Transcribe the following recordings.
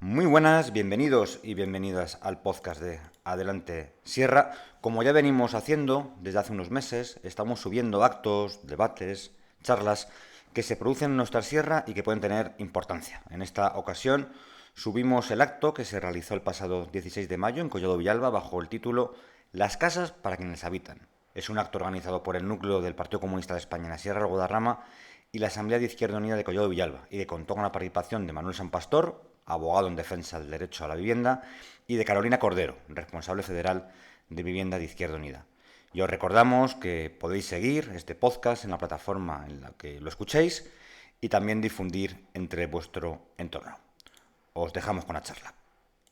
Muy buenas, bienvenidos y bienvenidas al podcast de Adelante Sierra. Como ya venimos haciendo desde hace unos meses, estamos subiendo actos, debates, charlas que se producen en nuestra sierra y que pueden tener importancia. En esta ocasión subimos el acto que se realizó el pasado 16 de mayo en Collado Villalba bajo el título Las casas para quienes habitan. Es un acto organizado por el núcleo del Partido Comunista de España en la Sierra del Guadarrama y la Asamblea de Izquierda Unida de Collado Villalba, y que contó con la participación de Manuel San Pastor, abogado en defensa del derecho a la vivienda, y de Carolina Cordero, responsable federal de Vivienda de Izquierda Unida. Y os recordamos que podéis seguir este podcast en la plataforma en la que lo escuchéis y también difundir entre vuestro entorno. Os dejamos con la charla.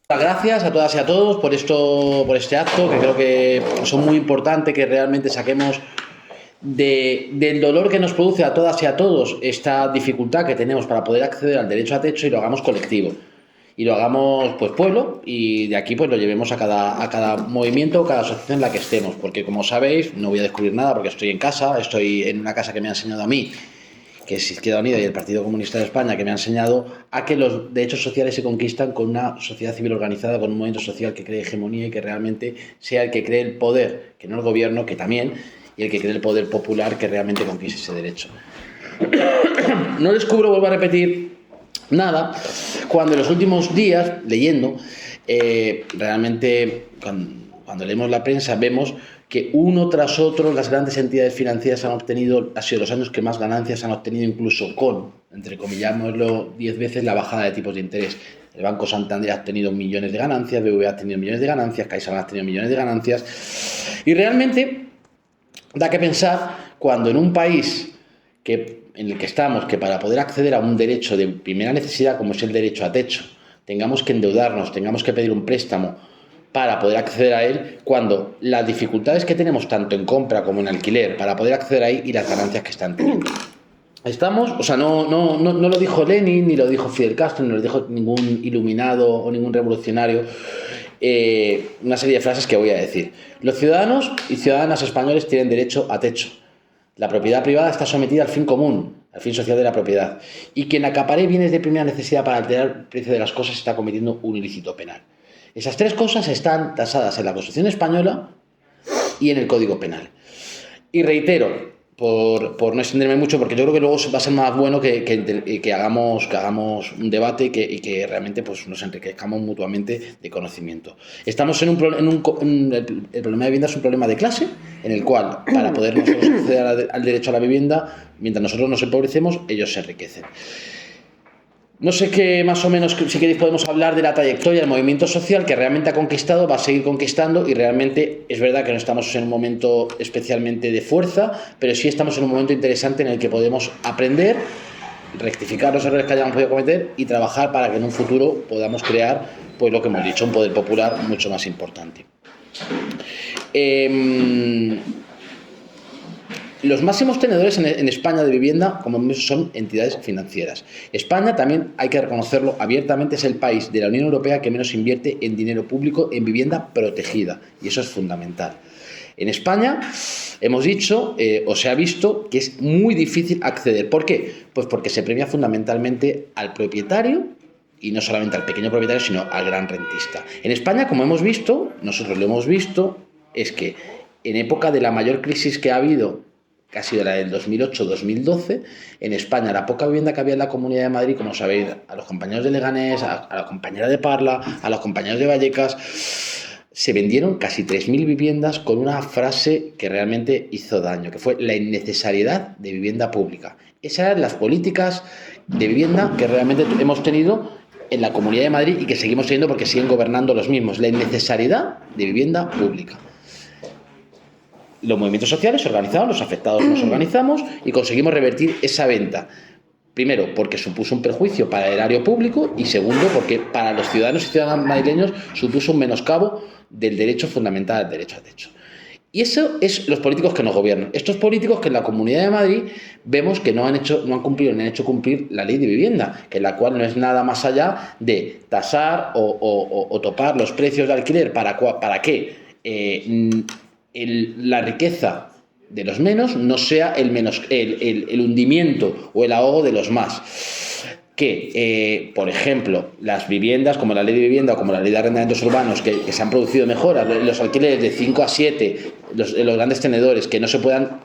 Gracias a todas y a todos por este acto, que creo que son muy importantes, que realmente saquemos del dolor que nos produce a todas y a todos esta dificultad que tenemos para poder acceder al derecho a techo y lo hagamos colectivo. Y lo hagamos pues pueblo, y de aquí pues lo llevemos a cada movimiento, cada asociación en la que estemos, porque como sabéis, no voy a descubrir nada porque estoy en casa, estoy en una casa que me ha enseñado a mí, que es Izquierda Unida y el Partido Comunista de España, que me ha enseñado a que los derechos sociales se conquistan con una sociedad civil organizada, con un movimiento social que cree hegemonía y que realmente sea el que cree el poder, que no el gobierno, que también, y el que cree el poder popular que realmente conquiste ese derecho. No descubro, vuelvo a repetir, nada, cuando en los últimos días, leyendo, realmente cuando leemos la prensa vemos que uno tras otro las grandes entidades financieras han obtenido, ha sido los años que más ganancias han obtenido, incluso con, entre comillámoslo, 10 veces la bajada de tipos de interés. El Banco Santander ha tenido millones de ganancias, BBVA ha tenido millones de ganancias, CaixaBank ha tenido millones de ganancias. Y realmente da que pensar cuando en un país en el que estamos, que para poder acceder a un derecho de primera necesidad como es el derecho a techo, tengamos que endeudarnos, tengamos que pedir un préstamo para poder acceder a él, cuando las dificultades que tenemos tanto en compra como en alquiler para poder acceder ahí y las ganancias que están teniendo. Estamos, o sea, no lo dijo Lenin, ni lo dijo Fidel Castro, ni lo dijo ningún iluminado o ningún revolucionario, una serie de frases que voy a decir. Los ciudadanos y ciudadanas españoles tienen derecho a techo. La propiedad privada está sometida al fin común, al fin social de la propiedad. Y quien acapare bienes de primera necesidad para alterar el precio de las cosas está cometiendo un ilícito penal. Esas tres cosas están tasadas en la Constitución española y en el Código Penal. Y reitero, por no extenderme mucho, porque yo creo que luego va a ser más bueno que hagamos un debate y que realmente pues, nos enriquezcamos mutuamente de conocimiento. Estamos el problema de vivienda es un problema de clase, en el cual, para poder nosotros acceder al derecho a la vivienda, mientras nosotros nos empobrecemos, ellos se enriquecen. No sé qué, más o menos, si queréis podemos hablar de la trayectoria del movimiento social que realmente ha conquistado, va a seguir conquistando, y realmente es verdad que no estamos en un momento especialmente de fuerza, pero sí estamos en un momento interesante en el que podemos aprender, rectificar los errores que hayamos podido cometer y trabajar para que en un futuro podamos crear, pues lo que hemos dicho, un poder popular mucho más importante. Los máximos tenedores en España de vivienda, como vemos, son entidades financieras. España, también hay que reconocerlo abiertamente, es el país de la Unión Europea que menos invierte en dinero público en vivienda protegida, y eso es fundamental. En España hemos dicho, o se ha visto, que es muy difícil acceder. ¿Por qué? Pues porque se premia fundamentalmente al propietario, y no solamente al pequeño propietario, sino al gran rentista. En España, como hemos visto, nosotros lo hemos visto, es que en época de la mayor crisis que ha habido, que ha sido la del 2008-2012, en España, la poca vivienda que había en la Comunidad de Madrid, como sabéis, a los compañeros de Leganés, a la compañera de Parla, a los compañeros de Vallecas, se vendieron casi 3.000 viviendas con una frase que realmente hizo daño, que fue la innecesariedad de vivienda pública. Esas eran las políticas de vivienda que realmente hemos tenido en la Comunidad de Madrid y que seguimos teniendo porque siguen gobernando los mismos. La innecesariedad de vivienda pública. Los movimientos sociales se organizaron, los afectados nos organizamos y conseguimos revertir esa venta. Primero, porque supuso un perjuicio para el erario público, y segundo, porque para los ciudadanos y ciudadanas madrileños supuso un menoscabo del derecho fundamental al derecho a techo. Y eso es los políticos que nos gobiernan. Estos políticos que en la Comunidad de Madrid vemos que no han cumplido ni han hecho cumplir la ley de vivienda, que la cual no es nada más allá de tasar o topar los precios de alquiler para que la riqueza de los menos no sea el hundimiento o el ahogo de los más. que, por ejemplo, las viviendas, como la ley de vivienda o como la ley de arrendamientos urbanos, que se han producido mejoras, los alquileres de 5 a 7, los grandes tenedores, que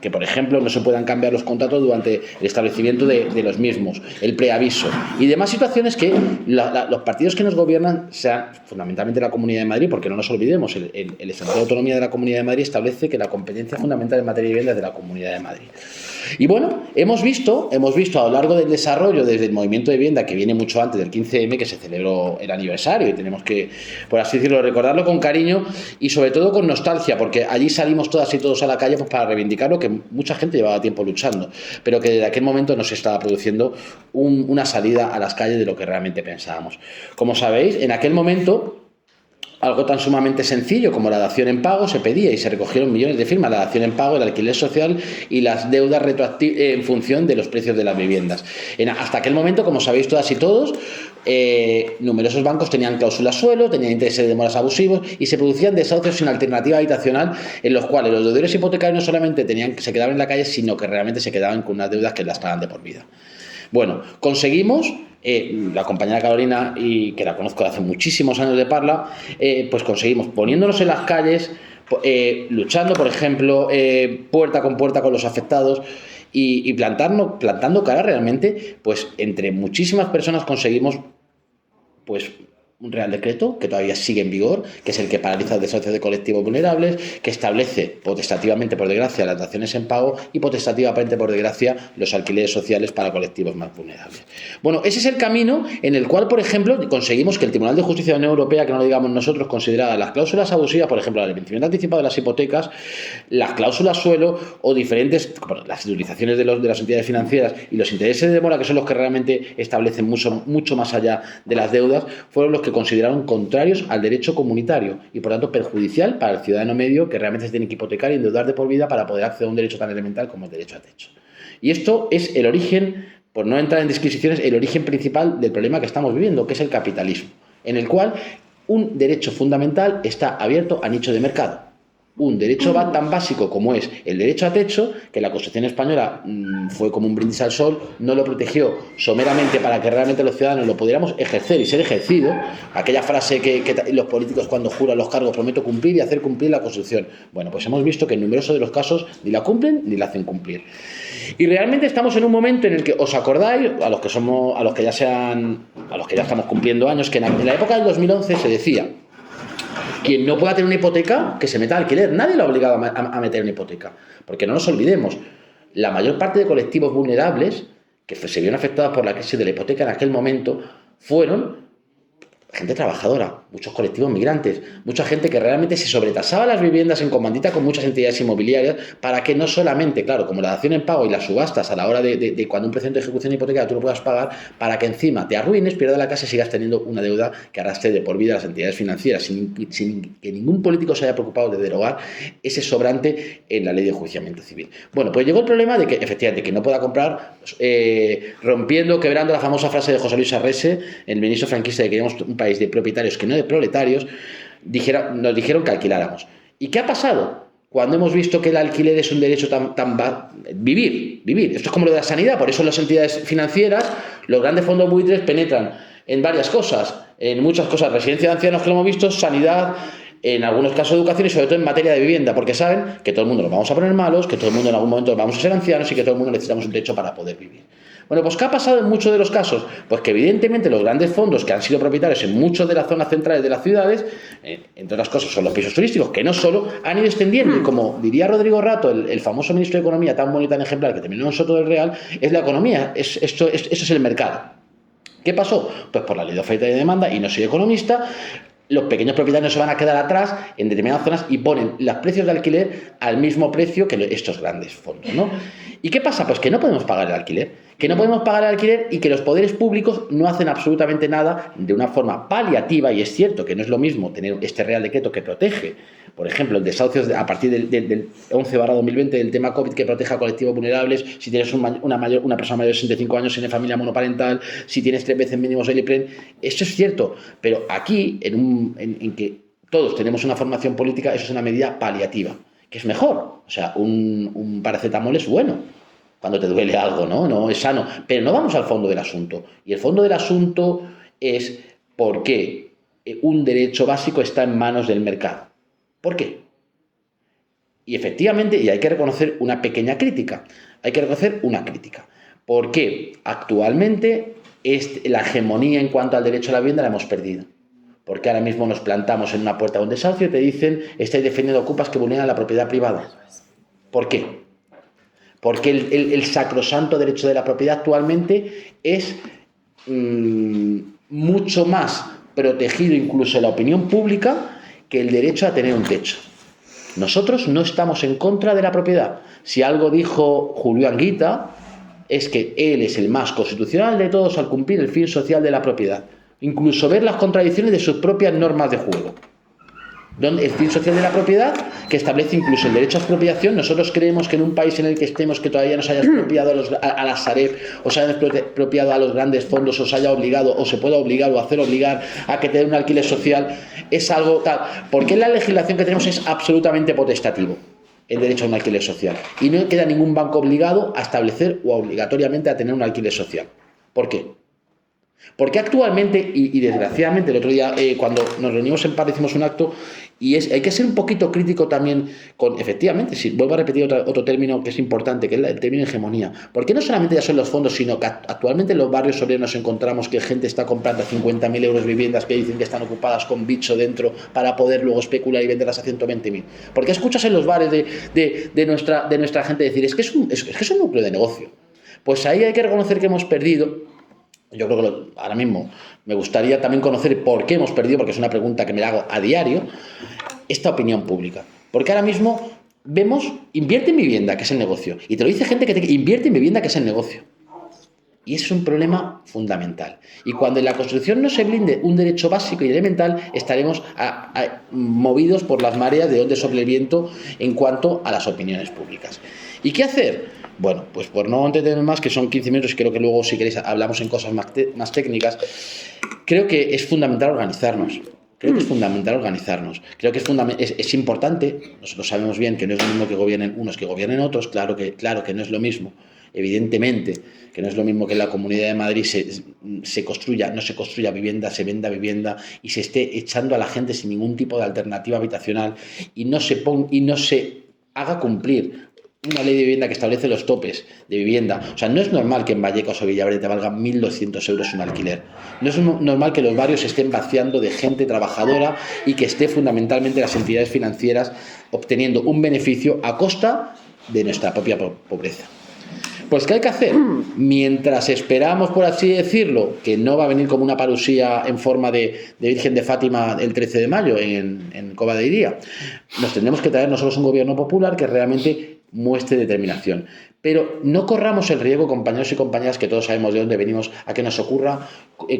por ejemplo, no se puedan cambiar los contratos durante el establecimiento de los mismos, el preaviso y demás situaciones que los partidos que nos gobiernan, sean fundamentalmente la Comunidad de Madrid, porque no nos olvidemos, el Estatuto de Autonomía de la Comunidad de Madrid establece que la competencia fundamental en materia de vivienda es de la Comunidad de Madrid. Y bueno, hemos visto a lo largo del desarrollo, desde el movimiento de vivienda, que viene mucho antes del 15M, que se celebró el aniversario, y tenemos que, por así decirlo, recordarlo con cariño y sobre todo con nostalgia, porque allí salimos todas y todos a la calle, pues, para reivindicar lo que mucha gente llevaba tiempo luchando, pero que desde aquel momento no se estaba produciendo una salida a las calles de lo que realmente pensábamos. Como sabéis, en aquel momento, algo tan sumamente sencillo como la dación en pago se pedía y se recogieron millones de firmas, la dación en pago, el alquiler social y las deudas retroactivas en función de los precios de las viviendas. Hasta aquel momento, como sabéis todas y todos, numerosos bancos tenían cláusulas suelo, tenían intereses de demoras abusivos y se producían desahucios sin alternativa habitacional, en los cuales los deudores hipotecarios no solamente se quedaban en la calle, sino que realmente se quedaban con unas deudas que las pagaban de por vida. Bueno, conseguimos, la compañera Carolina, y que la conozco de hace muchísimos años de Parla, pues conseguimos, poniéndonos en las calles, luchando, por ejemplo, puerta con puerta con los afectados y plantando cara realmente, pues entre muchísimas personas conseguimos, pues, un Real Decreto que todavía sigue en vigor, que es el que paraliza el desahucio de colectivos vulnerables, que establece potestativamente, por desgracia, las daciones en pago y potestativamente, por desgracia, los alquileres sociales para colectivos más vulnerables. Bueno, ese es el camino en el cual, por ejemplo, conseguimos que el Tribunal de Justicia de la Unión Europea, que no lo digamos nosotros, considerara las cláusulas abusivas, por ejemplo, el vencimiento anticipado de las hipotecas, las cláusulas suelo o diferentes, las utilizaciones de las entidades financieras y los intereses de demora, que son los que realmente establecen mucho más allá de las deudas, fueron los que consideraron contrarios al derecho comunitario y por tanto perjudicial para el ciudadano medio, que realmente se tiene que hipotecar y endeudar de por vida para poder acceder a un derecho tan elemental como el derecho a techo. Y esto es el origen, por no entrar en disquisiciones, el origen principal del problema que estamos viviendo, que es el capitalismo, en el cual un derecho fundamental está abierto a nicho de mercado. Un derecho tan básico como es el derecho a techo, que la Constitución española fue como un brindis al sol, no lo protegió someramente para que realmente los ciudadanos lo pudiéramos ejercer y ser ejercido. Aquella frase que los políticos cuando juran los cargos, prometo cumplir y hacer cumplir la Constitución. Bueno, pues hemos visto que en numerosos de los casos ni la cumplen ni la hacen cumplir. Y realmente estamos en un momento en el que, ¿os acordáis? A los que ya estamos cumpliendo años, que en la época del 2011 se decía: quien no pueda tener una hipoteca, que se meta a alquiler. Nadie lo ha obligado a meter una hipoteca. Porque no nos olvidemos, la mayor parte de colectivos vulnerables que se vieron afectados por la crisis de la hipoteca en aquel momento fueron gente trabajadora, muchos colectivos migrantes, mucha gente que realmente se sobretasaba las viviendas en comandita con muchas entidades inmobiliarias para que no solamente, claro, como la dación en pago y las subastas a la hora de cuando un procedimiento de ejecución hipotecaria tú lo puedas pagar, para que encima te arruines, pierdas la casa y sigas teniendo una deuda que arrastre de por vida a las entidades financieras, sin que ningún político se haya preocupado de derogar ese sobrante en la ley de enjuiciamiento civil. Bueno, pues llegó el problema de que, efectivamente, que no pueda comprar, quebrando la famosa frase de José Luis Arrese, el ministro franquista de que queríamos un país de propietarios que no de proletarios, nos dijeron que alquiláramos. ¿Y qué ha pasado? Cuando hemos visto que el alquiler es un derecho vivir. Esto es como lo de la sanidad, por eso las entidades financieras, los grandes fondos buitres penetran en varias cosas, en muchas cosas, residencia de ancianos que lo hemos visto, sanidad, en algunos casos educación y sobre todo en materia de vivienda, porque saben que todo el mundo nos vamos a poner malos, que todo el mundo en algún momento vamos a ser ancianos y que todo el mundo necesitamos un techo para poder vivir. Bueno, pues ¿qué ha pasado en muchos de los casos? Pues que evidentemente los grandes fondos que han sido propietarios en muchas de las zonas centrales de las ciudades, entre otras cosas son los pisos turísticos, que no solo han ido extendiendo, y como diría Rodrigo Rato, el famoso ministro de Economía tan bonito, tan ejemplar, que terminó en Soto del Real, es la economía, eso es el mercado. ¿Qué pasó? Pues por la ley de oferta y de demanda, y no soy economista, los pequeños propietarios se van a quedar atrás en determinadas zonas y ponen los precios de alquiler al mismo precio que estos grandes fondos, ¿no? ¿Y qué pasa? Pues que no podemos pagar el alquiler. Que no podemos pagar el alquiler y que los poderes públicos no hacen absolutamente nada de una forma paliativa, y es cierto que no es lo mismo tener este Real Decreto que protege, por ejemplo, el desahucio a partir del 11/2020 del tema COVID, que protege a colectivos vulnerables, si tienes una persona mayor de 65 años sin familia monoparental, si tienes 3 veces mínimos el IPREN, eso es cierto, pero aquí, en que todos tenemos una formación política, eso es una medida paliativa, que es mejor. O sea, un paracetamol es bueno, cuando te duele algo, ¿no? No es sano. Pero no vamos al fondo del asunto. Y el fondo del asunto es por qué un derecho básico está en manos del mercado. ¿Por qué? Y efectivamente, y hay que reconocer una pequeña crítica, porque actualmente la hegemonía en cuanto al derecho a la vivienda la hemos perdido. Porque ahora mismo nos plantamos en una puerta de un desahucio y te dicen, estáis defendiendo ocupas que vulneran la propiedad privada. ¿Por qué? Porque el sacrosanto derecho de la propiedad actualmente es mucho más protegido incluso en la opinión pública que el derecho a tener un techo. Nosotros no estamos en contra de la propiedad. Si algo dijo Julio Anguita, es que él es el más constitucional de todos al cumplir el fin social de la propiedad. Incluso ver las contradicciones de sus propias normas de juego. El fin social de la propiedad, que establece incluso el derecho a expropiación. Nosotros creemos que en un país en el que estemos, que todavía no se haya expropiado a la Sareb, o se haya expropiado a los grandes fondos, o se haya obligado, o se pueda obligar o hacer obligar a que te den un alquiler social, es algo tal. Porque la legislación que tenemos es absolutamente potestativo, el derecho a un alquiler social. Y no queda ningún banco obligado a establecer o obligatoriamente a tener un alquiler social. ¿Por qué? Porque actualmente, y desgraciadamente el otro día cuando nos reunimos en París hicimos un acto, y hay que ser un poquito crítico también con, efectivamente, si vuelvo a repetir otro término que es importante, que es el término hegemonía. Porque no solamente ya son los fondos, sino que actualmente en los barrios obreros nos encontramos que gente está comprando a 50.000 euros viviendas que dicen que están ocupadas con bicho dentro para poder luego especular y venderlas a 120.000. Porque escuchas en los bares de nuestra gente decir, es que es un núcleo de negocio. Pues ahí hay que reconocer que hemos perdido. Yo creo que ahora mismo me gustaría también conocer por qué hemos perdido, porque es una pregunta que me hago a diario, esta opinión pública. Porque ahora mismo vemos, invierte en vivienda, que es el negocio. Y te lo dice gente que invierte en vivienda, que es el negocio. Y ese es un problema fundamental. Y cuando en la Constitución no se blinde un derecho básico y elemental, estaremos movidos por las mareas de donde sople el viento en cuanto a las opiniones públicas. ¿Y qué hacer? Bueno, pues por no entretener más, que son 15 minutos y creo que luego, si queréis, hablamos en cosas más técnicas, creo que es fundamental organizarnos. Creo que es importante, nosotros sabemos bien que no es lo mismo que gobiernen unos que gobiernen otros, claro que no es lo mismo, evidentemente, que no es lo mismo que en la Comunidad de Madrid no se construya vivienda, se venda vivienda y se esté echando a la gente sin ningún tipo de alternativa habitacional y no se haga cumplir una ley de vivienda que establece los topes de vivienda. O sea, no es normal que en Vallecas o Villaverde te valgan 1.200 euros un alquiler. No es normal que los barrios se estén vaciando de gente trabajadora y que esté fundamentalmente las entidades financieras obteniendo un beneficio a costa de nuestra propia pobreza. Pues, ¿qué hay que hacer? Mientras esperamos, por así decirlo, que no va a venir como una parusía en forma de Virgen de Fátima el 13 de mayo en Cova de Iría, nos tendremos que traer nosotros un gobierno popular que realmente muestre determinación. Pero no corramos el riesgo, compañeros y compañeras, que todos sabemos de dónde venimos, a que nos ocurra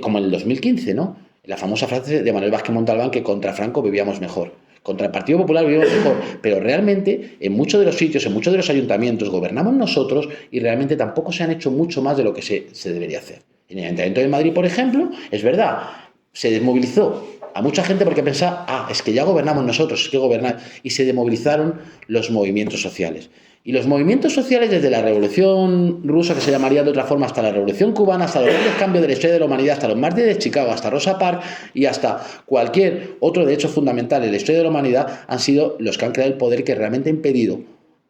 como en el 2015, ¿no? La famosa frase de Manuel Vázquez Montalbán, que contra Franco vivíamos mejor. Contra el Partido Popular vivíamos mejor, pero realmente en muchos de los sitios, en muchos de los ayuntamientos gobernamos nosotros y realmente tampoco se han hecho mucho más de lo que se debería hacer. En el Ayuntamiento de Madrid, por ejemplo, es verdad, se desmovilizó a mucha gente porque pensaba, es que ya gobernamos nosotros, es que gobernar, y se desmovilizaron los movimientos sociales. Y los movimientos sociales, desde la Revolución Rusa, que se llamaría de otra forma, hasta la Revolución Cubana, hasta los grandes cambios de la historia de la humanidad, hasta los mártires de Chicago, hasta Rosa Parks y hasta cualquier otro derecho fundamental en la historia de la humanidad, han sido los que han creado el poder que realmente ha impedido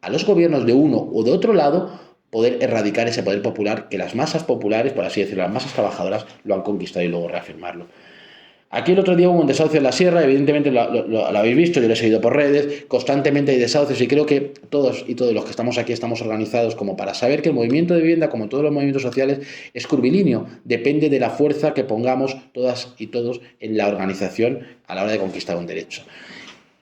a los gobiernos de uno o de otro lado poder erradicar ese poder popular que las masas populares, por así decirlo, las masas trabajadoras, lo han conquistado y luego reafirmarlo. Aquí el otro día hubo un desahucio en la sierra, evidentemente lo habéis visto, yo lo he seguido por redes, constantemente hay desahucios y creo que todos los que estamos aquí estamos organizados como para saber que el movimiento de vivienda, como todos los movimientos sociales, es curvilíneo, depende de la fuerza que pongamos todas y todos en la organización a la hora de conquistar un derecho.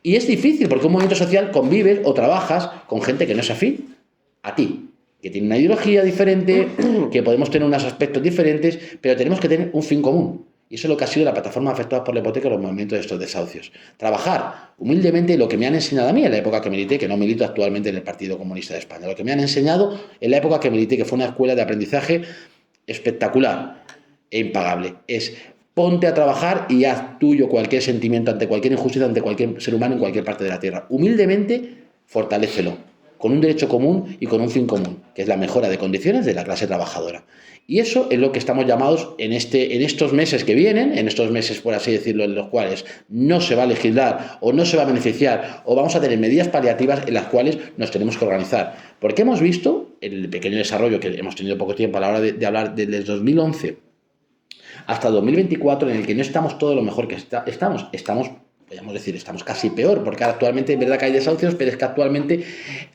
Y es difícil porque un movimiento social convives o trabajas con gente que no es afín a ti, que tiene una ideología diferente, que podemos tener unos aspectos diferentes, pero tenemos que tener un fin común. Y eso es lo que ha sido la plataforma afectada por la hipoteca y los movimientos de estos desahucios. Trabajar humildemente lo que me han enseñado a mí en la época que milité, que no milito actualmente en el Partido Comunista de España. Lo que me han enseñado en la época que milité, que fue una escuela de aprendizaje espectacular e impagable, es ponte a trabajar y haz tuyo cualquier sentimiento ante cualquier injusticia, ante cualquier ser humano en cualquier parte de la tierra. Humildemente, fortalécelo. con un derecho común y con un fin común, que es la mejora de condiciones de la clase trabajadora. Y eso es lo que estamos llamados en estos meses que vienen, en estos meses, por así decirlo, en los cuales no se va a legislar o no se va a beneficiar o vamos a tener medidas paliativas en las cuales nos tenemos que organizar. Porque hemos visto el pequeño desarrollo que hemos tenido poco tiempo a la hora de hablar desde 2011 hasta 2024, en el que no estamos todo lo mejor que estamos, podríamos decir, estamos casi peor, porque actualmente es verdad que hay desahucios, pero es que actualmente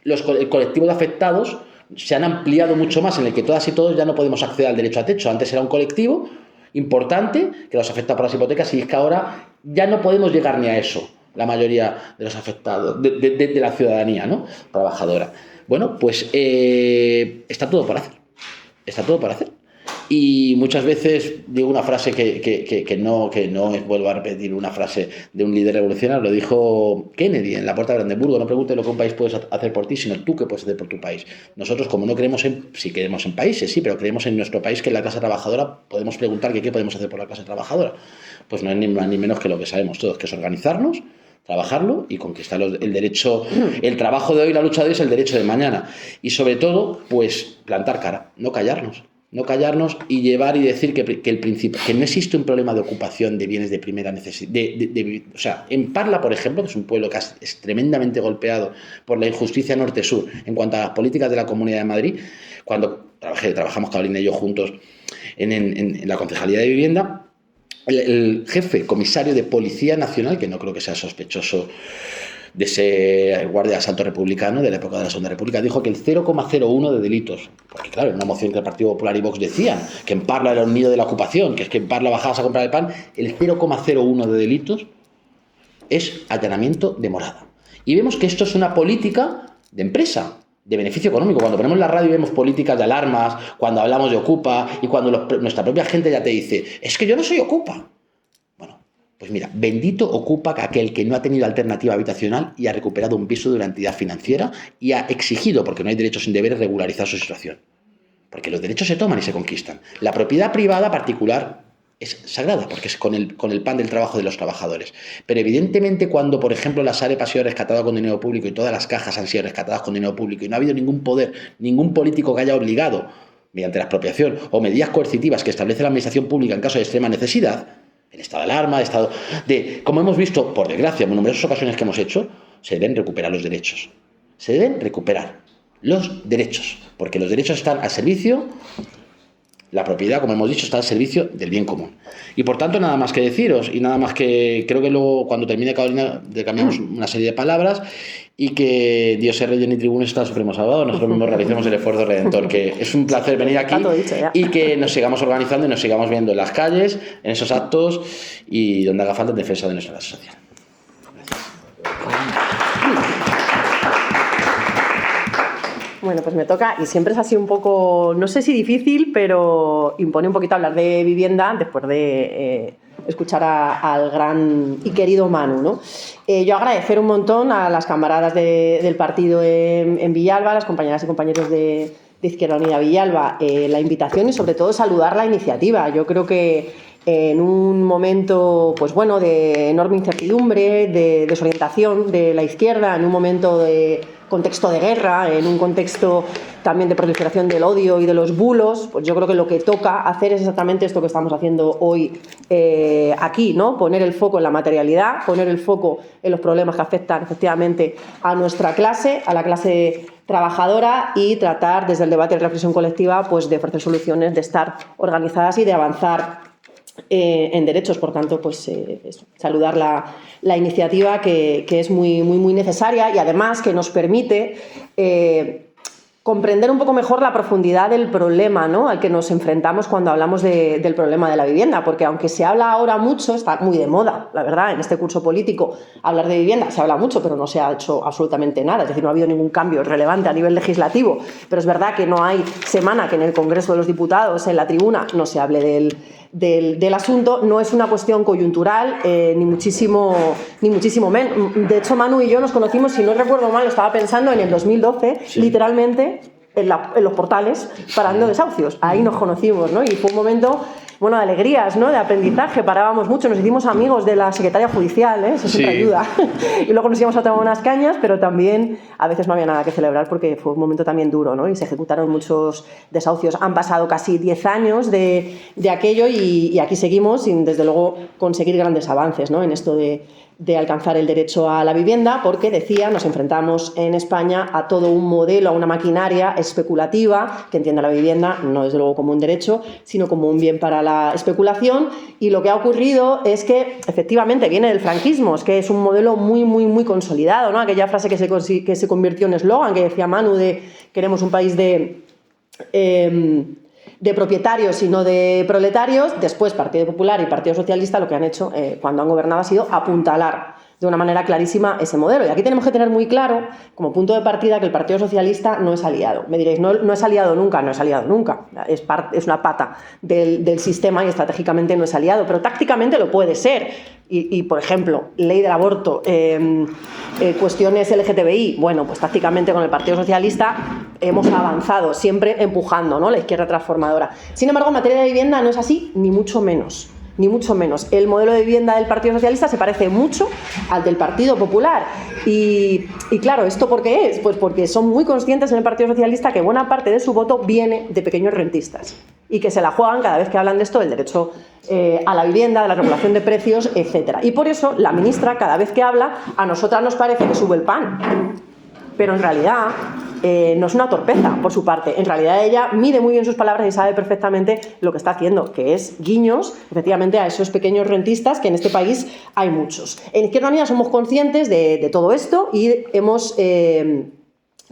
el colectivo de afectados se han ampliado mucho más, en el que todas y todos ya no podemos acceder al derecho a techo. Antes era un colectivo importante que los afecta por las hipotecas, y es que ahora ya no podemos llegar ni a eso, la mayoría de los afectados, de la ciudadanía, ¿no?, trabajadora. Bueno, pues está todo por hacer. Está todo por hacer. Y muchas veces digo una frase que no vuelvo a repetir, una frase de un líder revolucionario. Lo dijo Kennedy en la Puerta de Brandenburgo: no preguntes lo que un país puede hacer por ti, sino tú qué puedes hacer por tu país. Nosotros, como no creemos sí creemos en países, sí, pero creemos en nuestro país, que es la clase trabajadora. Podemos preguntar qué podemos hacer por la clase trabajadora. Pues no es ni más ni menos que lo que sabemos todos, que es organizarnos, trabajarlo y conquistar el derecho. El trabajo de hoy, la lucha de hoy, es el derecho de mañana. Y sobre todo, pues plantar cara, no callarnos y llevar y decir que no existe un problema de ocupación de bienes de primera necesidad. O sea, en Parla, por ejemplo, que es un pueblo que es tremendamente golpeado por la injusticia norte-sur en cuanto a las políticas de la Comunidad de Madrid, cuando trabajamos Carolina y yo juntos en la Concejalía de Vivienda, el jefe comisario de Policía Nacional, que no creo que sea sospechoso de ese guardia de asalto republicano de la época de la Segunda República, dijo que el 0,01 de delitos, porque claro, era una moción que el Partido Popular y Vox decían que en Parla era un nido de la ocupación, que es que en Parla bajabas a comprar el pan, el 0,01 de delitos es allanamiento de morada. Y vemos que esto es una política de empresa, de beneficio económico. Cuando ponemos la radio y vemos políticas de alarmas, cuando hablamos de Ocupa y cuando nuestra propia gente ya te dice: es que yo no soy Ocupa. Pues mira, bendito Ocupa aquel que no ha tenido alternativa habitacional y ha recuperado un piso de una entidad financiera y ha exigido, porque no hay derecho sin deberes, regularizar su situación. Porque los derechos se toman y se conquistan. La propiedad privada particular es sagrada, porque es con el pan del trabajo de los trabajadores. Pero evidentemente, cuando, por ejemplo, la Sareb ha sido rescatada con dinero público y todas las cajas han sido rescatadas con dinero público y no ha habido ningún poder, ningún político que haya obligado, mediante la expropiación o medidas coercitivas que establece la administración pública en caso de extrema necesidad, el estado de alarma, como hemos visto, por desgracia, en numerosas ocasiones que hemos hecho, se deben recuperar los derechos. Se deben recuperar los derechos, porque los derechos están al servicio, la propiedad, como hemos dicho, está al servicio del bien común. Y por tanto, nada más que deciros, y nada más que, creo que luego, cuando termine Carolina, cambiamos una serie de palabras, y que Dios es Rey y Tribuno está Supremo Salvador, nosotros mismos realicemos el esfuerzo redentor, que es un placer venir aquí y que nos sigamos organizando y nos sigamos viendo en las calles, en esos actos y donde haga falta en defensa de nuestra clase social. Bueno, pues me toca, y siempre es así un poco, no sé si difícil, pero impone un poquito hablar de vivienda después de escuchar al gran y querido Manu, ¿no? Yo agradecer un montón a las camaradas del partido en Villalba, a las compañeras y compañeros de Izquierda Unida Villalba, la invitación y sobre todo saludar la iniciativa. Yo creo que en un momento, pues bueno, de enorme incertidumbre, de desorientación de la izquierda, en un momento de contexto de guerra, en un contexto también de proliferación del odio y de los bulos, pues yo creo que lo que toca hacer es exactamente esto que estamos haciendo hoy aquí, ¿no? Poner el foco en la materialidad, poner el foco en los problemas que afectan efectivamente a nuestra clase, a la clase trabajadora, y tratar desde el debate y la reflexión colectiva pues de ofrecer soluciones, de estar organizadas y de avanzar en derechos. Por tanto, pues saludar la iniciativa que es muy, muy, muy necesaria, y además que nos permite comprender un poco mejor la profundidad del problema, ¿no?, al que nos enfrentamos cuando hablamos del problema de la vivienda, porque aunque se habla ahora mucho, está muy de moda, la verdad, en este curso político hablar de vivienda, se habla mucho, pero no se ha hecho absolutamente nada, es decir, no ha habido ningún cambio relevante a nivel legislativo, pero es verdad que no hay semana que en el Congreso de los Diputados, en la tribuna, no se hable del asunto. No es una cuestión coyuntural, ni muchísimo menos. De hecho, Manu y yo nos conocimos, si no recuerdo mal, lo estaba pensando, en el 2012, sí, literalmente en los portales parando desahucios. Ahí nos conocimos, ¿no? Y fue un momento bueno, de alegrías, ¿no? De aprendizaje, parábamos mucho, nos hicimos amigos de la secretaria judicial, eso siempre ayuda. Y luego nos íbamos a tomar unas cañas, pero también a veces no había nada que celebrar porque fue un momento también duro, ¿no? Y se ejecutaron muchos desahucios. Han pasado casi 10 años de aquello y aquí seguimos sin, desde luego, conseguir grandes avances, ¿no? En esto de alcanzar el derecho a la vivienda, porque, decía, nos enfrentamos en España a todo un modelo, a una maquinaria especulativa que entiende la vivienda no desde luego como un derecho, sino como un bien para la especulación, y lo que ha ocurrido es que efectivamente viene del franquismo, es que es un modelo muy, muy, muy consolidado, ¿no? Aquella frase que se convirtió en eslogan que decía Manu de queremos un país de propietarios y no de proletarios. Después Partido Popular y Partido Socialista lo que han hecho cuando han gobernado ha sido apuntalar de una manera clarísima ese modelo. Y aquí tenemos que tener muy claro, como punto de partida, que el Partido Socialista no es aliado. Me diréis, no es aliado nunca, no es aliado nunca. Es una pata del sistema y estratégicamente no es aliado, pero tácticamente lo puede ser. Y por ejemplo, ley del aborto, cuestiones LGTBI, bueno, pues tácticamente con el Partido Socialista hemos avanzado, siempre empujando, ¿no? La izquierda transformadora. Sin embargo, en materia de vivienda no es así, ni mucho menos. Ni mucho menos. El modelo de vivienda del Partido Socialista se parece mucho al del Partido Popular. Y claro, ¿esto por qué es? Pues porque son muy conscientes en el Partido Socialista que buena parte de su voto viene de pequeños rentistas y que se la juegan cada vez que hablan de esto, del derecho a la vivienda, de la regulación de precios, etc. Y por eso la ministra, cada vez que habla, a nosotras nos parece que sube el pan. Pero en realidad no es una torpeza por su parte. En realidad ella mide muy bien sus palabras y sabe perfectamente lo que está haciendo, que es guiños, efectivamente, a esos pequeños rentistas que en este país hay muchos. En Izquierda Unida somos conscientes de todo esto y hemos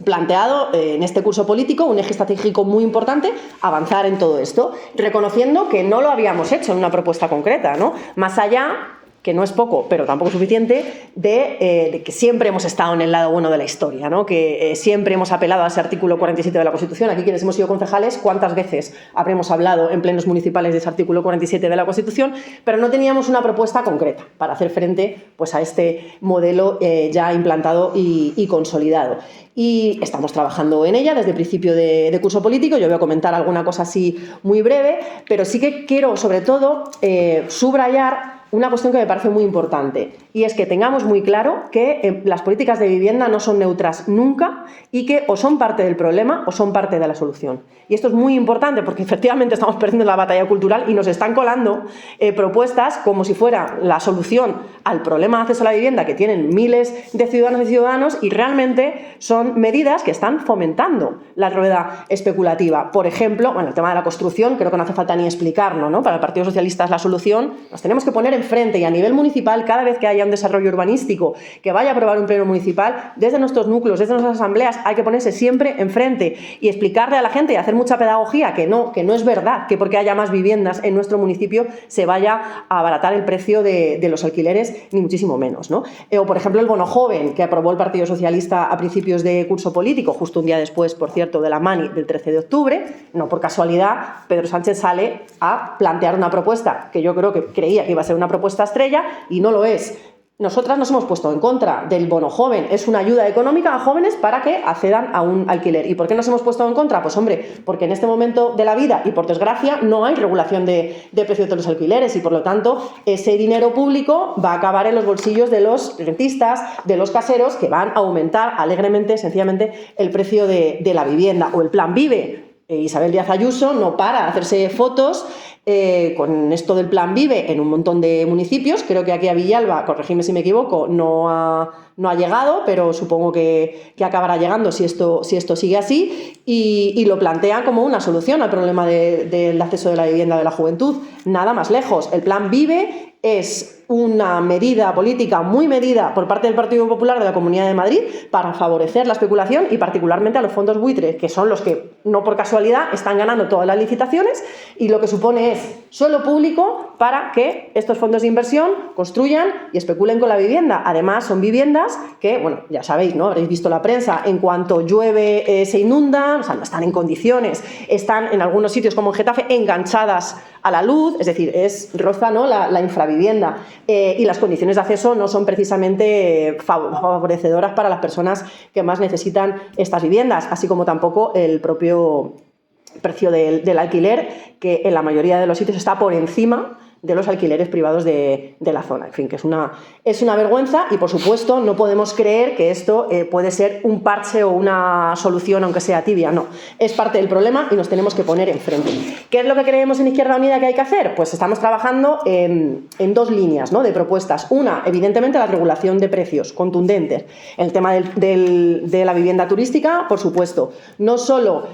planteado en este curso político un eje estratégico muy importante, avanzar en todo esto, reconociendo que no lo habíamos hecho en una propuesta concreta, ¿no? Más allá, que no es poco, pero tampoco suficiente, de que siempre hemos estado en el lado bueno de la historia, ¿no? Que siempre hemos apelado a ese artículo 47 de la Constitución. Aquí, quienes hemos sido concejales, ¿cuántas veces habremos hablado en plenos municipales de ese artículo 47 de la Constitución? Pero no teníamos una propuesta concreta para hacer frente, pues, a este modelo ya implantado y consolidado. Y estamos trabajando en ella desde el principio de curso político. Yo voy a comentar alguna cosa así muy breve, pero sí que quiero, sobre todo, subrayar una cuestión que me parece muy importante, y es que tengamos muy claro que las políticas de vivienda no son neutras nunca y que o son parte del problema o son parte de la solución. Y esto es muy importante porque efectivamente estamos perdiendo la batalla cultural y nos están colando propuestas como si fuera la solución al problema de acceso a la vivienda que tienen miles de ciudadanos y ciudadanos, y realmente son medidas que están fomentando la rueda especulativa. Por ejemplo, bueno, el tema de la construcción creo que no hace falta ni explicarlo, ¿no? Para el Partido Socialista es la solución. Nos tenemos que poner enfrente, y a nivel municipal, cada vez que haya un desarrollo urbanístico que vaya a aprobar un pleno municipal, desde nuestros núcleos, desde nuestras asambleas, hay que ponerse siempre enfrente y explicarle a la gente y hacer mucha pedagogía que no es verdad que porque haya más viviendas en nuestro municipio se vaya a abaratar el precio de los alquileres, ni muchísimo menos, ¿no? O, por ejemplo, el bono joven que aprobó el Partido Socialista a principios de curso político, justo un día después, por cierto, de la Mani del 13 de octubre, no por casualidad, Pedro Sánchez sale a plantear una propuesta que yo creo que creía que iba a ser una propuesta estrella y no lo es. Nosotras nos hemos puesto en contra del bono joven. Es una ayuda económica a jóvenes para que accedan a un alquiler. ¿Y por qué nos hemos puesto en contra? Pues hombre, porque en este momento de la vida y por desgracia no hay regulación de precios de los alquileres y por lo tanto ese dinero público va a acabar en los bolsillos de los rentistas, de los caseros, que van a aumentar alegremente, sencillamente, el precio de la vivienda. O el Plan Vive. Isabel Díaz Ayuso no para de hacerse fotos con esto del Plan Vive en un montón de municipios. Creo que aquí a Villalba, corregidme si me equivoco, no ha llegado, pero supongo que acabará llegando si esto sigue así, y lo plantea como una solución al problema del acceso de la vivienda de la juventud. Nada más lejos. El Plan Vive es una medida política muy medida por parte del Partido Popular de la Comunidad de Madrid para favorecer la especulación y particularmente a los fondos buitres, que son los que, no por casualidad, están ganando todas las licitaciones, y lo que supone es suelo público para que estos fondos de inversión construyan y especulen con la vivienda. Además, son viviendas que, bueno, ya sabéis, ¿no? Habréis visto la prensa, en cuanto llueve se inundan, o sea, no están en condiciones, están en algunos sitios como en Getafe enganchadas a la luz, es decir, roza, ¿no?, la infravivienda, y las condiciones de acceso no son precisamente favorecedoras para las personas que más necesitan estas viviendas, así como tampoco el propio precio del alquiler, que en la mayoría de los sitios está por encima de los alquileres privados de la zona. En fin, que es una vergüenza y, por supuesto, no podemos creer que esto puede ser un parche o una solución, aunque sea tibia. No, es parte del problema y nos tenemos que poner enfrente. ¿Qué es lo que creemos en Izquierda Unida que hay que hacer? Pues estamos trabajando en dos líneas, ¿no?, de propuestas. Una, evidentemente, la regulación de precios contundentes. El tema de la vivienda turística, por supuesto. No solo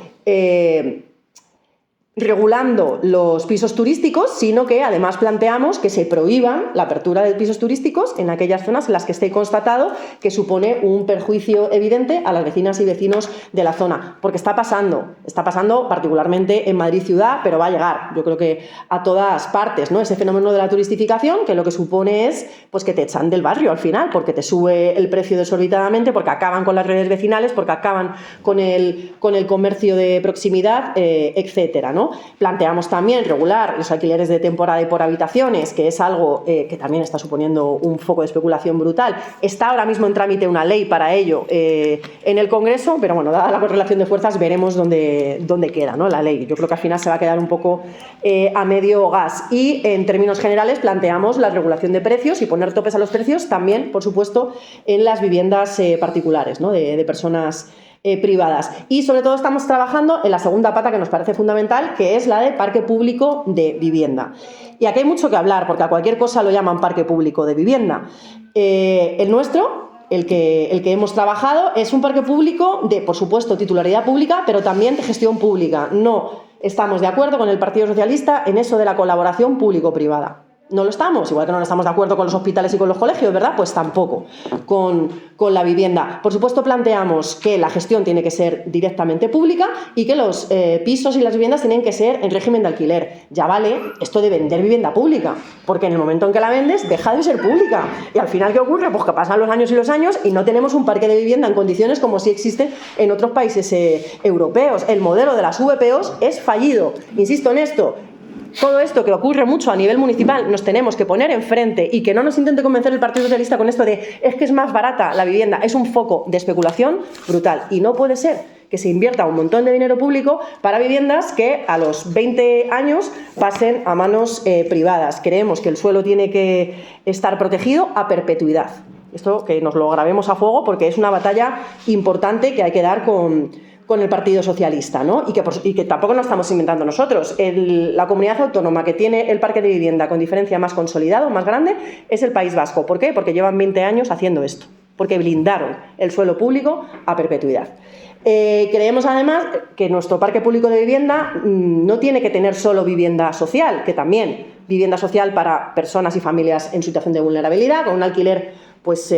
regulando los pisos turísticos, sino que además planteamos que se prohíban la apertura de pisos turísticos en aquellas zonas en las que esté constatado que supone un perjuicio evidente a las vecinas y vecinos de la zona, porque está pasando particularmente en Madrid ciudad, pero va a llegar, yo creo que a todas partes, ¿no?, ese fenómeno de la turistificación, que lo que supone es pues que te echan del barrio al final, porque te sube el precio desorbitadamente, porque acaban con las redes vecinales, porque acaban con el comercio de proximidad, etcétera, ¿no? Planteamos también regular los alquileres de temporada y por habitaciones, que es algo que también está suponiendo un foco de especulación brutal. Está ahora mismo en trámite una ley para ello en el Congreso, pero bueno, dada la correlación de fuerzas, veremos dónde queda, ¿no?, la ley. Yo creo que al final se va a quedar un poco a medio gas. Y en términos generales planteamos la regulación de precios y poner topes a los precios también, por supuesto, en las viviendas particulares, ¿no?, de personas privadas. Y sobre todo estamos trabajando en la segunda pata que nos parece fundamental, que es la de parque público de vivienda. Y aquí hay mucho que hablar, porque a cualquier cosa lo llaman parque público de vivienda. El nuestro, el que hemos trabajado, es un parque público de, por supuesto, titularidad pública, pero también de gestión pública. No estamos de acuerdo con el Partido Socialista en eso de la colaboración público-privada. No lo estamos, igual que no estamos de acuerdo con los hospitales y con los colegios, ¿verdad? Pues tampoco con la vivienda. Por supuesto, planteamos que la gestión tiene que ser directamente pública y que los pisos y las viviendas tienen que ser en régimen de alquiler. Ya vale esto de vender vivienda pública, porque en el momento en que la vendes, deja de ser pública. Y al final, ¿qué ocurre? Pues que pasan los años y los años y no tenemos un parque de vivienda en condiciones como sí existe en otros países europeos. El modelo de las VPOs es fallido. Insisto en esto. Todo esto que ocurre mucho a nivel municipal nos tenemos que poner enfrente y que no nos intente convencer el Partido Socialista con esto de es que es más barata la vivienda, es un foco de especulación brutal y no puede ser que se invierta un montón de dinero público para viviendas que a los 20 años pasen a manos privadas. Creemos que el suelo tiene que estar protegido a perpetuidad. Esto que nos lo grabemos a fuego porque es una batalla importante que hay que dar con el Partido Socialista, ¿no? Y que tampoco nos estamos inventando nosotros. La comunidad autónoma que tiene el parque de vivienda con diferencia más consolidado, más grande, es el País Vasco. ¿Por qué? Porque llevan 20 años haciendo esto, porque blindaron el suelo público a perpetuidad. Creemos además que nuestro parque público de vivienda no tiene que tener solo vivienda social, que también vivienda social para personas y familias en situación de vulnerabilidad, con un alquiler pues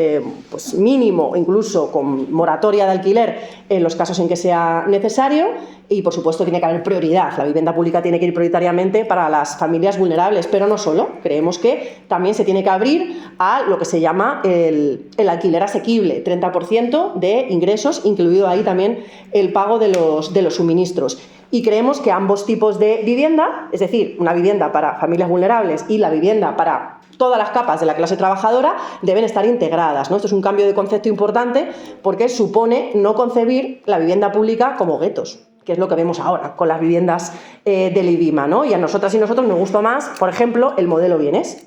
mínimo, incluso con moratoria de alquiler en los casos en que sea necesario, y por supuesto tiene que haber prioridad. La vivienda pública tiene que ir prioritariamente para las familias vulnerables, pero no solo. Creemos que también se tiene que abrir a lo que se llama el alquiler asequible, 30% de ingresos, incluido ahí también el pago de los suministros. Y creemos que ambos tipos de vivienda, es decir, una vivienda para familias vulnerables y la vivienda para todas las capas de la clase trabajadora, deben estar integradas, ¿no? Esto es un cambio de concepto importante porque supone no concebir la vivienda pública como guetos, que es lo que vemos ahora con las viviendas del IBIMA, ¿no? Y a nosotras y nosotros nos gusta más, por ejemplo, el modelo Vienes.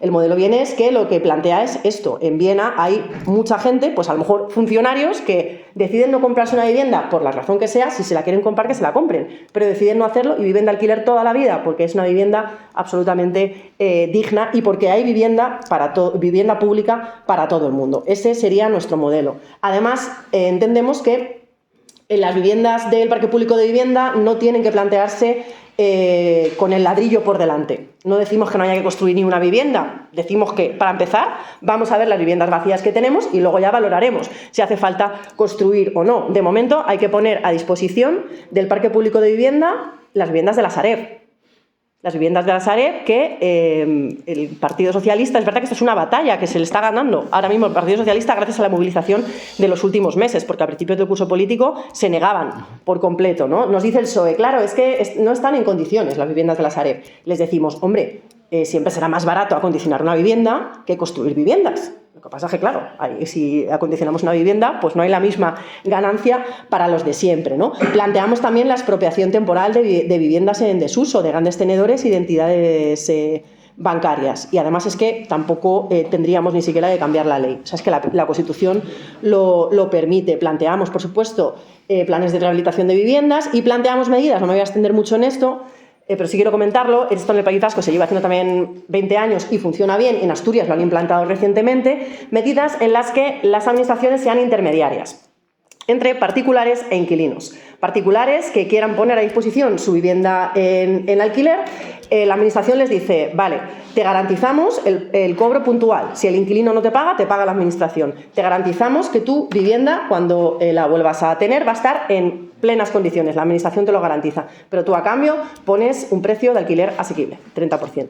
El modelo Vienes que lo que plantea es esto. En Viena hay mucha gente, pues a lo mejor funcionarios, que deciden no comprarse una vivienda por la razón que sea. Si se la quieren comprar, que se la compren, pero deciden no hacerlo y viven de alquiler toda la vida porque es una vivienda absolutamente digna y porque hay vivienda pública para todo el mundo. Ese sería nuestro modelo. Además, entendemos que en las viviendas del parque público de vivienda no tienen que plantearse con el ladrillo por delante. No decimos que no haya que construir ni una vivienda, decimos que, para empezar, vamos a ver las viviendas vacías que tenemos y luego ya valoraremos si hace falta construir o no. De momento hay que poner a disposición del parque público de vivienda las viviendas de la Sareb. Las viviendas de la Sareb que el Partido Socialista, es verdad que esto es una batalla que se le está ganando ahora mismo el Partido Socialista gracias a la movilización de los últimos meses, porque a principios del curso político se negaban por completo, ¿no? Nos dice el PSOE, claro, es que no están en condiciones las viviendas de la Sareb. Les decimos, hombre, siempre será más barato acondicionar una vivienda que construir viviendas. Lo que pasa es que, claro, si acondicionamos una vivienda, pues no hay la misma ganancia para los de siempre, ¿no? Planteamos también la expropiación temporal de viviendas en desuso, de grandes tenedores y de entidades bancarias. Y además es que tampoco tendríamos ni siquiera que cambiar la ley. O sea, es que la Constitución lo permite. Planteamos, por supuesto, planes de rehabilitación de viviendas y planteamos medidas, no me voy a extender mucho en esto, pero sí quiero comentarlo. Esto en el País Vasco se lleva haciendo también 20 años y funciona bien. En Asturias lo han implantado recientemente. Medidas en las que las administraciones sean intermediarias entre particulares e inquilinos. Particulares que quieran poner a disposición su vivienda en alquiler, la administración les dice, vale, te garantizamos el cobro puntual. Si el inquilino no te paga la administración. Te garantizamos que tu vivienda, cuando la vuelvas a tener, va a estar en plenas condiciones. La administración te lo garantiza. Pero tú, a cambio, pones un precio de alquiler asequible, 30%.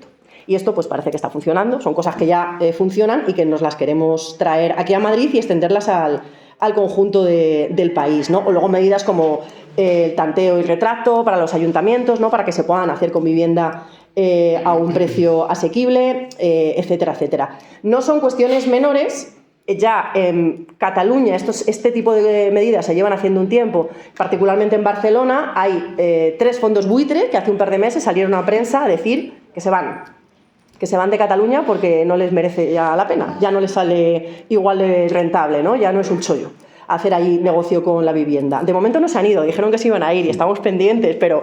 Y esto pues parece que está funcionando. Son cosas que ya funcionan y que nos las queremos traer aquí a Madrid y extenderlas al conjunto del país, ¿no? O luego medidas como el tanteo y retracto para los ayuntamientos, ¿no? Para que se puedan hacer con vivienda a un precio asequible, etcétera, etcétera. No son cuestiones menores. Ya en Cataluña este tipo de medidas se llevan haciendo un tiempo, particularmente en Barcelona. Hay 3 fondos buitre que hace un par de meses salieron a prensa a decir que se van de Cataluña porque no les merece ya la pena, ya no les sale igual de rentable, ¿no? Ya no es un chollo hacer ahí negocio con la vivienda. De momento no se han ido, dijeron que se iban a ir y estamos pendientes, pero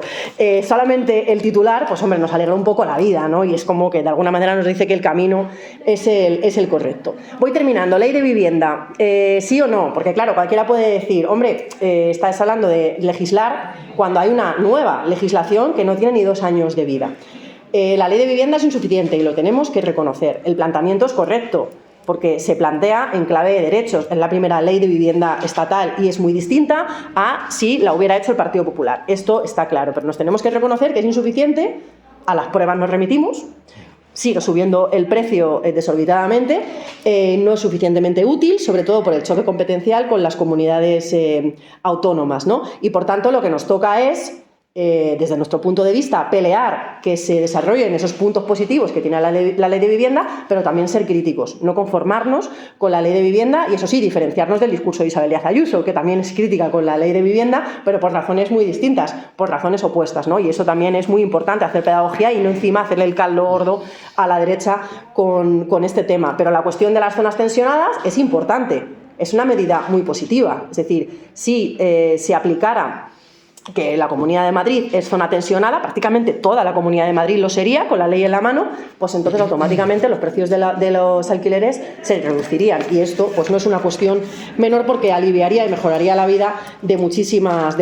solamente el titular, pues hombre, nos alegra un poco la vida, ¿no? Y es como que de alguna manera nos dice que el camino es el correcto. Voy terminando. Ley de vivienda, ¿sí o no? Porque claro, cualquiera puede decir, hombre, estás hablando de legislar cuando hay una nueva legislación que no tiene ni 2 años de vida. La ley de vivienda es insuficiente y lo tenemos que reconocer. El planteamiento es correcto, porque se plantea en clave de derechos. Es la primera ley de vivienda estatal y es muy distinta a si la hubiera hecho el Partido Popular. Esto está claro, pero nos tenemos que reconocer que es insuficiente. A las pruebas nos remitimos. Sigue subiendo el precio desorbitadamente, no es suficientemente útil, sobre todo por el choque competencial con las comunidades autónomas, ¿no? Y por tanto lo que nos toca es, desde nuestro punto de vista, pelear que se desarrollen esos puntos positivos que tiene la ley de vivienda, pero también ser críticos, no conformarnos con la ley de vivienda y, eso sí, diferenciarnos del discurso de Isabel Díaz Ayuso, que también es crítica con la ley de vivienda, pero por razones muy distintas, por razones opuestas, ¿no? Y eso también es muy importante, hacer pedagogía y no encima hacerle el caldo gordo a la derecha con este tema. Pero la cuestión de las zonas tensionadas es importante, es una medida muy positiva. Es decir, si se aplicara que la Comunidad de Madrid es zona tensionada, prácticamente toda la Comunidad de Madrid lo sería, con la ley en la mano, pues entonces automáticamente los precios de los alquileres se reducirían. Y esto pues no es una cuestión menor, porque aliviaría y mejoraría la vida de muchísimas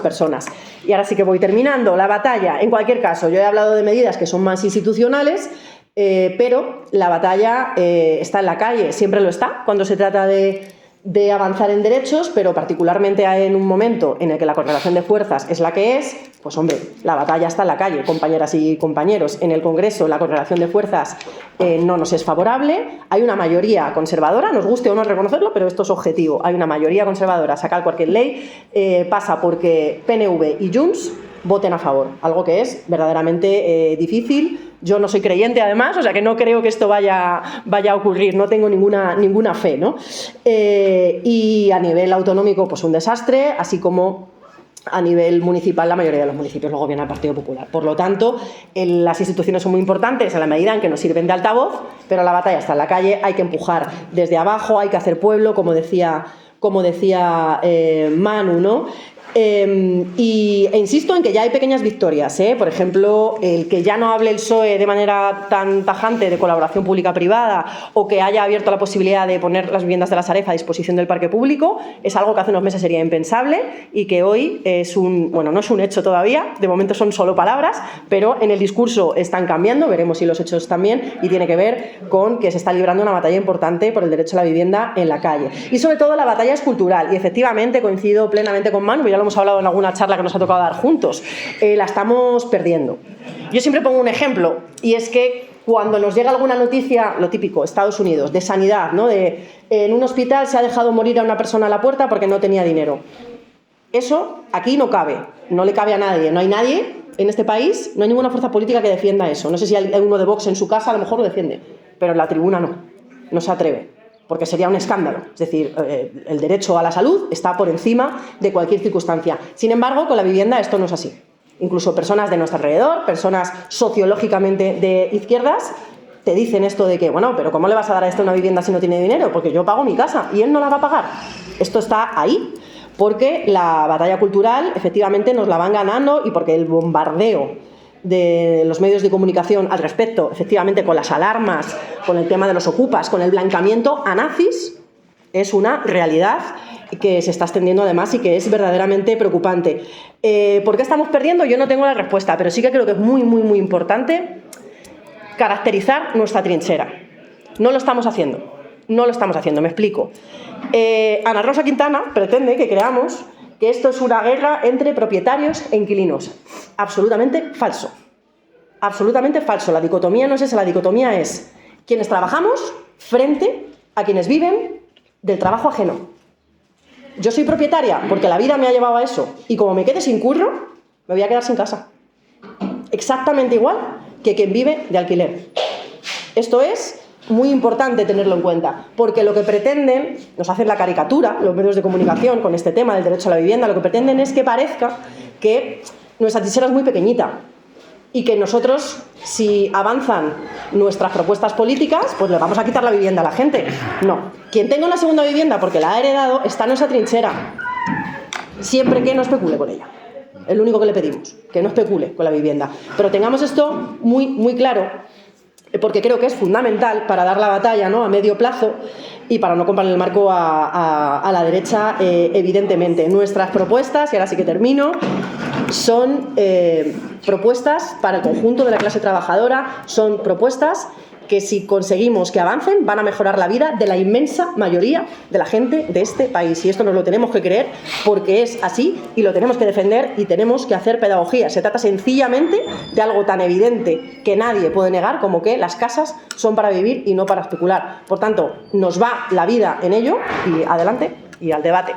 personas. Y ahora sí que voy terminando. La batalla, en cualquier caso, yo he hablado de medidas que son más institucionales, pero la batalla está en la calle, siempre lo está, cuando se trata de avanzar en derechos, pero particularmente en un momento en el que la correlación de fuerzas es la que es, pues hombre, la batalla está en la calle, compañeras y compañeros. En el Congreso la correlación de fuerzas no nos es favorable, hay una mayoría conservadora, nos guste o no reconocerlo, pero esto es objetivo, hay una mayoría conservadora, sacar cualquier ley pasa porque PNV y Junts voten a favor, algo que es verdaderamente difícil. Yo no soy creyente, además, o sea que no creo que esto vaya a ocurrir, no tengo ninguna fe, ¿no? Y a nivel autonómico, pues un desastre, así como a nivel municipal la mayoría de los municipios lo gobierna el Partido Popular. Por lo tanto, las instituciones son muy importantes en la medida en que nos sirven de altavoz, pero la batalla está en la calle, hay que empujar desde abajo, hay que hacer pueblo, como decía Manu, ¿no? E insisto en que ya hay pequeñas victorias, por ejemplo, el que ya no hable el PSOE de manera tan tajante de colaboración pública-privada, o que haya abierto la posibilidad de poner las viviendas de la Sareb a disposición del parque público, es algo que hace unos meses sería impensable y que hoy no es un hecho todavía, de momento son solo palabras, pero en el discurso están cambiando, veremos si los hechos también, y tiene que ver con que se está librando una batalla importante por el derecho a la vivienda en la calle. Y sobre todo la batalla es cultural, y efectivamente coincido plenamente con Manu, ya lo hemos hablado en alguna charla que nos ha tocado dar juntos, la estamos perdiendo. Yo siempre pongo un ejemplo, y es que cuando nos llega alguna noticia, lo típico, Estados Unidos, de sanidad, ¿no? En un hospital se ha dejado morir a una persona a la puerta porque no tenía dinero. Eso aquí no cabe, no le cabe a nadie, no hay nadie en este país, no hay ninguna fuerza política que defienda eso. No sé si hay uno de Vox en su casa, a lo mejor lo defiende, pero en la tribuna no se atreve. porque sería un escándalo. Es decir, el derecho a la salud está por encima de cualquier circunstancia. Sin embargo, con la vivienda esto no es así. Incluso personas de nuestro alrededor, personas sociológicamente de izquierdas, te dicen esto de que, bueno, pero ¿cómo le vas a dar a este una vivienda si no tiene dinero? Porque yo pago mi casa y él no la va a pagar. Esto está ahí, porque la batalla cultural efectivamente nos la van ganando y porque el bombardeo de los medios de comunicación al respecto, efectivamente con las alarmas, con el tema de los ocupas, con el blanqueamiento a nazis, es una realidad que se está extendiendo además y que es verdaderamente preocupante. ¿Por qué estamos perdiendo? Yo no tengo la respuesta, pero sí que creo que es muy, muy, muy importante caracterizar nuestra trinchera. No lo estamos haciendo, me explico. Ana Rosa Quintana pretende que creamos que esto es una guerra entre propietarios e inquilinos. Absolutamente falso. Absolutamente falso. La dicotomía no es esa, la dicotomía es quienes trabajamos frente a quienes viven del trabajo ajeno. Yo soy propietaria porque la vida me ha llevado a eso y como me quede sin curro, me voy a quedar sin casa. Exactamente igual que quien vive de alquiler. Esto es muy importante tenerlo en cuenta, porque lo que pretenden, nos hacen la caricatura, los medios de comunicación con este tema del derecho a la vivienda, lo que pretenden es que parezca que nuestra trinchera es muy pequeñita y que nosotros, si avanzan nuestras propuestas políticas, pues le vamos a quitar la vivienda a la gente. No. Quien tenga una segunda vivienda porque la ha heredado está en nuestra trinchera, siempre que no especule con ella. Es lo único que le pedimos, que no especule con la vivienda. Pero tengamos esto muy, muy claro, porque creo que es fundamental para dar la batalla, ¿no?, a medio plazo y para no comprar el marco a la derecha, evidentemente. Nuestras propuestas, y ahora sí que termino, son propuestas para el conjunto de la clase trabajadora, son propuestas que si conseguimos que avancen van a mejorar la vida de la inmensa mayoría de la gente de este país. Y esto nos lo tenemos que creer porque es así y lo tenemos que defender y tenemos que hacer pedagogía. Se trata sencillamente de algo tan evidente que nadie puede negar como que las casas son para vivir y no para especular. Por tanto, nos va la vida en ello y adelante y al debate.